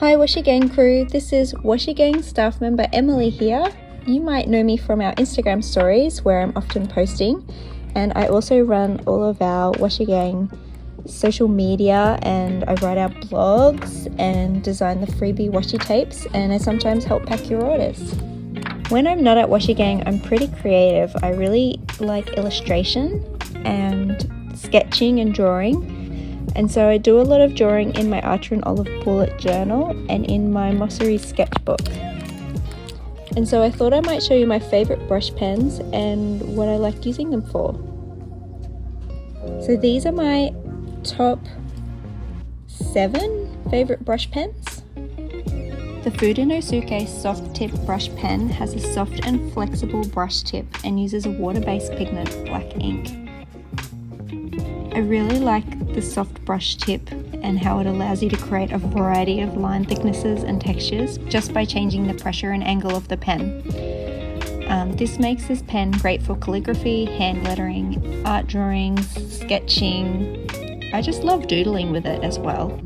Hi WashiGang Crew, this is WashiGang staff member Emily here. You might know me from our Instagram stories where I'm often posting, and I also run all of our WashiGang social media, and I write our blogs and design the freebie washi tapes, and I sometimes help pack your orders. When I'm not at WashiGang, I'm pretty creative. I really like illustration and sketching and drawing. And so I do a lot of drawing in my Archer and Olive bullet journal and in my Mossery sketchbook. And so I thought I might show you my favourite brush pens and what I like using them for. So these are my top 7 favourite brush pens. The Fudenosuke soft tip brush pen has a soft and flexible brush tip and uses a water-based pigment, black ink. I really like the soft brush tip and how it allows you to create a variety of line thicknesses and textures just by changing the pressure and angle of the pen. This makes this pen great for calligraphy, hand lettering, art drawings, sketching. I just love doodling with it as well.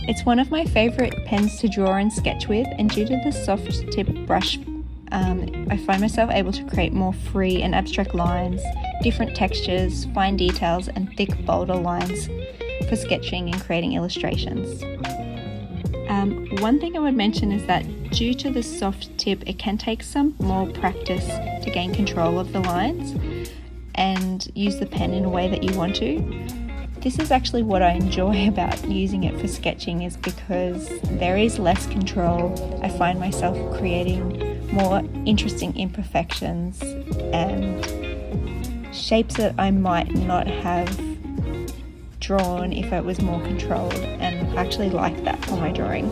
It's one of my favourite pens to draw and sketch with, and due to the soft tip brush, I find myself able to create more free and abstract lines, different textures, fine details, and thick, bolder lines for sketching and creating illustrations. One thing I would mention is that due to the soft tip, it can take some more practice to gain control of the lines and use the pen in a way that you want to. This is actually what I enjoy about using it for sketching, is because there is less control. I find myself creating more interesting imperfections and shapes that I might not have drawn if it was more controlled, and I actually like that for my drawing.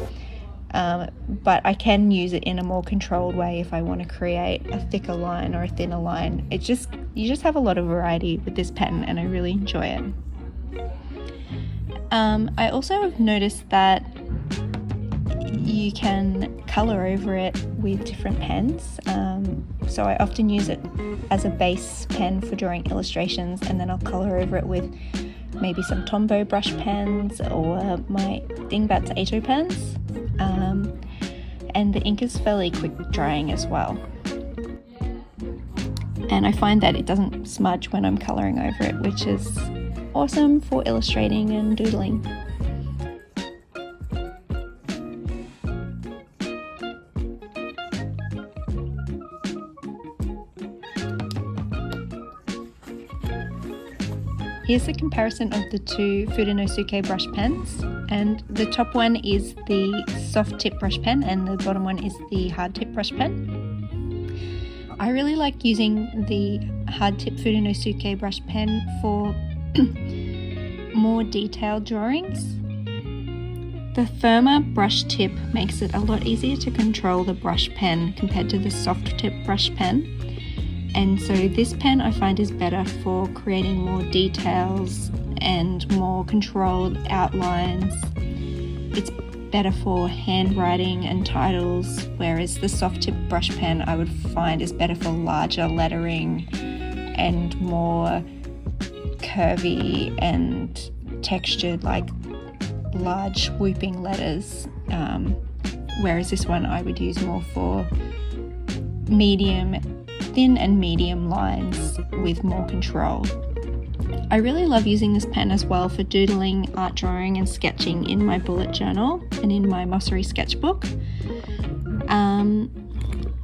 But I can use it in a more controlled way if I want to create a thicker line or a thinner line. You just have a lot of variety with this pen, and I really enjoy it. I also have noticed that you can colour over it with different pens. So I often use it as a base pen for drawing illustrations, and then I'll colour over it with maybe some Tombow brush pens or my Dingbats Ato pens. And the ink is fairly quick drying as well. And I find that it doesn't smudge when I'm colouring over it, which is awesome for illustrating and doodling. Here's a comparison of the two Fudenosuke brush pens, and the top one is the soft tip brush pen and the bottom one is the hard tip brush pen. I really like using the hard tip Fudenosuke brush pen for more detailed drawings. The firmer brush tip makes it a lot easier to control the brush pen compared to the soft tip brush pen. And so this pen I find is better for creating more details and more controlled outlines. It's better for handwriting and titles, whereas the soft tip brush pen I would find is better for larger lettering and more curvy and textured, like large swooping letters. Whereas this one I would use more for thin and medium lines with more control. I really love using this pen as well for doodling, art drawing and sketching in my bullet journal and in my Mossery sketchbook.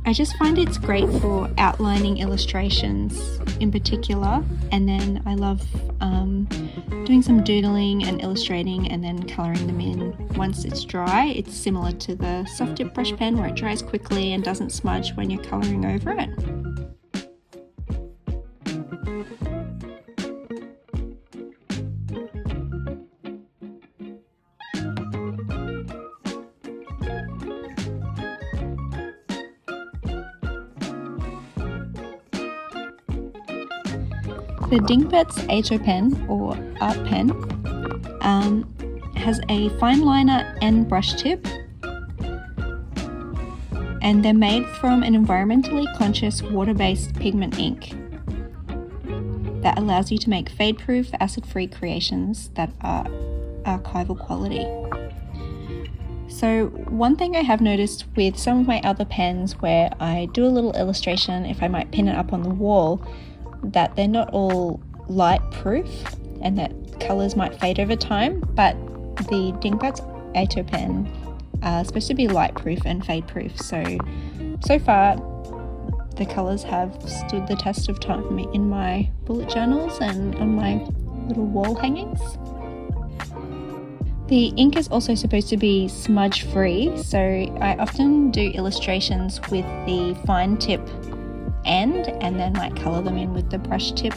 I just find it's great for outlining illustrations in particular, and then I love doing some doodling and illustrating and then colouring them in once it's dry. It's similar to the soft tip brush pen where it dries quickly and doesn't smudge when you're colouring over it. The Dingbats Atopen, or art pen, has a fine liner and brush tip, and they're made from an environmentally conscious water-based pigment ink that allows you to make fade-proof, acid-free creations that are archival quality. So one thing I have noticed with some of my other pens where I do a little illustration, if I might pin it up on the wall, that they're not all light proof and that colours might fade over time, but the Dingbats Ato pen are supposed to be light proof and fade proof. So far the colours have stood the test of time in my bullet journals and on my little wall hangings. The ink is also supposed to be smudge free, so I often do illustrations with the fine tip end and then might colour them in with the brush tip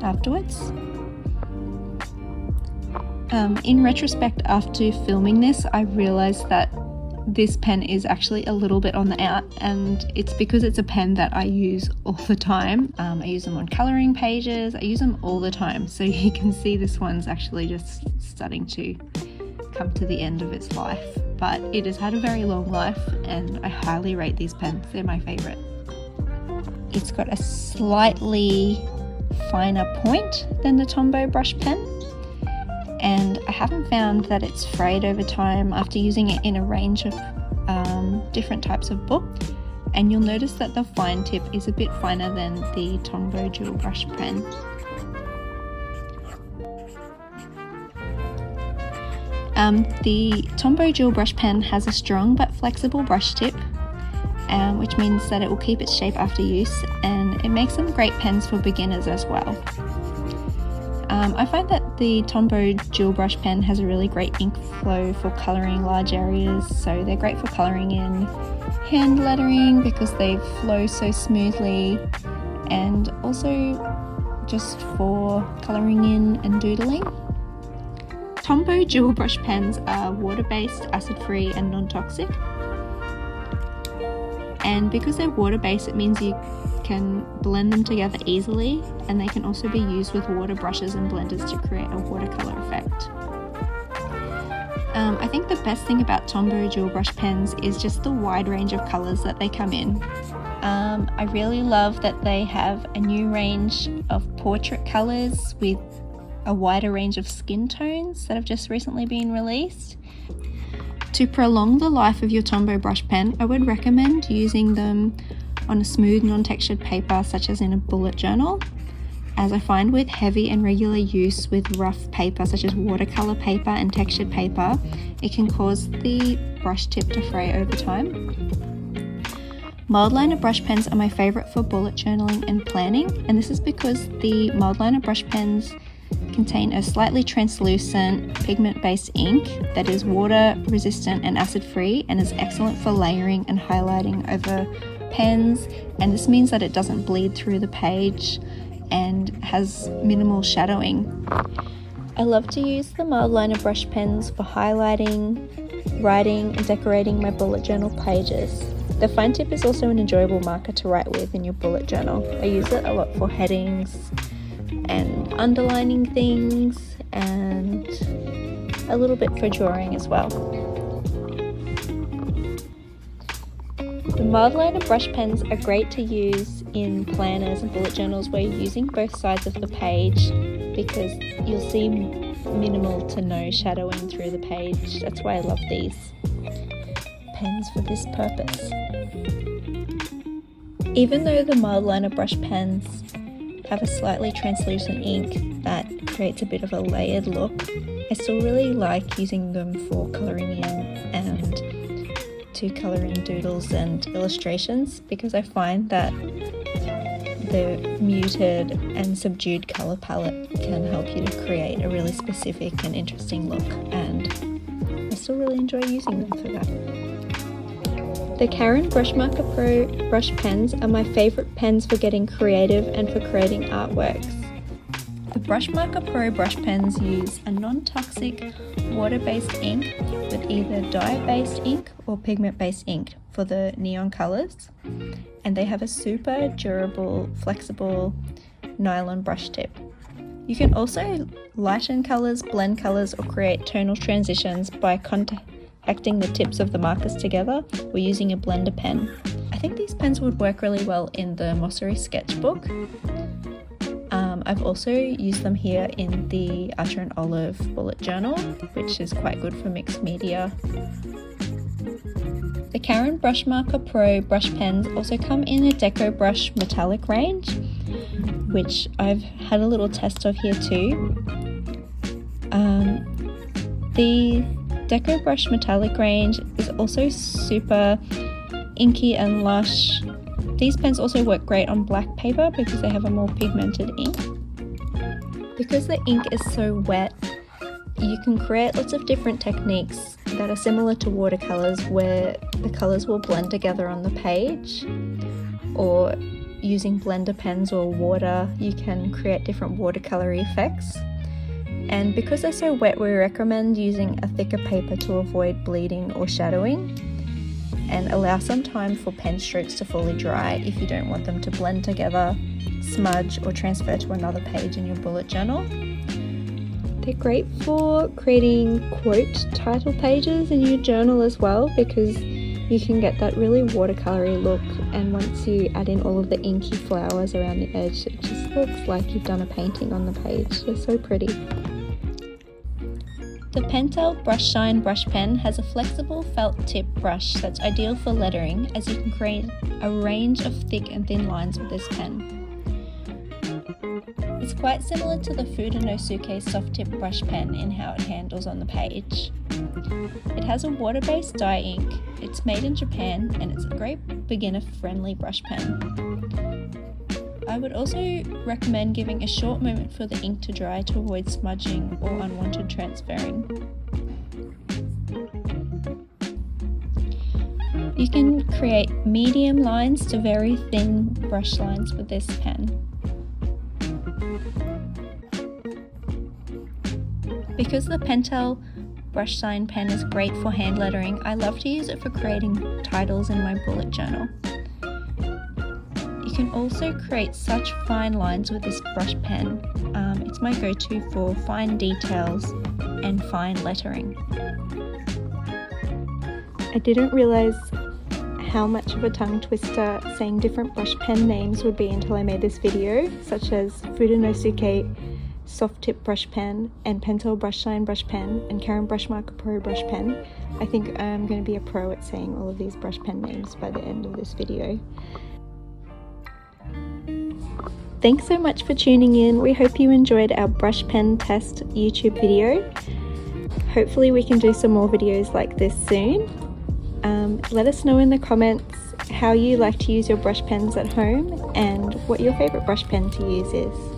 afterwards. In retrospect, after filming this, I realised that this pen is actually a little bit on the out, and it's because it's a pen that I use all the time. I use them on colouring pages, I use them all the time, so you can see this one's actually just starting to come to the end of its life, but it has had a very long life and I highly rate these pens. They're my favourite. It's got a slightly finer point than the Tombow brush pen, and I haven't found that it's frayed over time after using it in a range of different types of book, and you'll notice that the fine tip is a bit finer than the Tombow Dual brush pen. The Tombow Dual brush pen has a strong but flexible brush tip, which means that it will keep its shape after use, and it makes them great pens for beginners as well. I find that the Tombow Dual brush pen has a really great ink flow for colouring large areas, so they're great for colouring in hand lettering because they flow so smoothly, and also just for colouring in and doodling. Tombow Dual brush pens are water-based, acid-free and non-toxic. And because they're water-based, it means you can blend them together easily, and they can also be used with water brushes and blenders to create a watercolour effect. I think the best thing about Tombow Dual brush pens is just the wide range of colours that they come in. I really love that they have a new range of portrait colours with a wider range of skin tones that have just recently been released. To prolong the life of your Tombow brush pen, I would recommend using them on a smooth, non-textured paper such as in a bullet journal, as I find with heavy and regular use with rough paper such as watercolour paper and textured paper, it can cause the brush tip to fray over time. Mildliner brush pens are my favourite for bullet journaling and planning, and this is because the Mildliner brush pens contain a slightly translucent pigment-based ink that is water resistant and acid free and is excellent for layering and highlighting over pens, and this means that it doesn't bleed through the page and has minimal shadowing. I love to use the Mildliner brush pens for highlighting, writing and decorating my bullet journal pages. The fine tip is also an enjoyable marker to write with in your bullet journal. I use it a lot for headings and underlining things, and a little bit for drawing as well. The Mildliner brush pens are great to use in planners and bullet journals where you're using both sides of the page, because you'll see minimal to no shadowing through the page. That's why I love these pens for this purpose. Even though the Mildliner brush pens have a slightly translucent ink that creates a bit of a layered look, I still really like using them for colouring in and to colour in doodles and illustrations, because I find that the muted and subdued colour palette can help you to create a really specific and interesting look, and I still really enjoy using them for that. The Karin Brushmarker Pro brush pens are my favourite pens for getting creative and for creating artworks. The Brushmarker Pro brush pens use a non-toxic water-based ink with either dye-based ink or pigment-based ink for the neon colours, and they have a super durable, flexible nylon brush tip. You can also lighten colours, blend colours or create tonal transitions by acting the tips of the markers together or using a blender pen. I think these pens would work really well in the Mossery sketchbook, I've also used them here in the Ato and Olive bullet journal, which is quite good for mixed media. The Karin Brushmarker Pro brush pens also come in a Deco Brush metallic range, which I've had a little test of here too. The Deco Brush metallic range is also super inky and lush. These pens also work great on black paper because they have a more pigmented ink. Because the ink is so wet, you can create lots of different techniques that are similar to watercolors, where the colors will blend together on the page, or using blender pens or water, you can create different watercolor effects. And because they're so wet, we recommend using a thicker paper to avoid bleeding or shadowing, and allow some time for pen strokes to fully dry if you don't want them to blend together, smudge, or transfer to another page in your bullet journal. They're great for creating quote title pages in your journal as well, because you can get that really watercolory look, and once you add in all of the inky flowers around the edge, it just looks like you've done a painting on the page. They're so pretty. The Pentel Brush Shine brush pen has a flexible felt tip brush that's ideal for lettering, as you can create a range of thick and thin lines with this pen. It's quite similar to the Fudenosuke soft tip brush pen in how it handles on the page. It has a water-based dye ink, it's made in Japan, and it's a great beginner-friendly brush pen. I would also recommend giving a short moment for the ink to dry to avoid smudging or unwanted transferring. You can create medium lines to very thin brush lines with this pen. Because the Pentel Brush Shine pen is great for hand lettering, I love to use it for creating titles in my bullet journal. You can also create such fine lines with this brush pen. It's my go-to for fine details and fine lettering. I didn't realise how much of a tongue twister saying different brush pen names would be until I made this video, such as Fudenosuke soft tip brush pen and Pentel Brush Shine brush pen and Karin Brushmarker Pro brush pen. I think I'm going to be a pro at saying all of these brush pen names by the end of this video. Thanks so much for tuning in. We hope you enjoyed our brush pen test YouTube video. Hopefully we can do some more videos like this soon. Let us know in the comments how you like to use your brush pens at home and what your favourite brush pen to use is.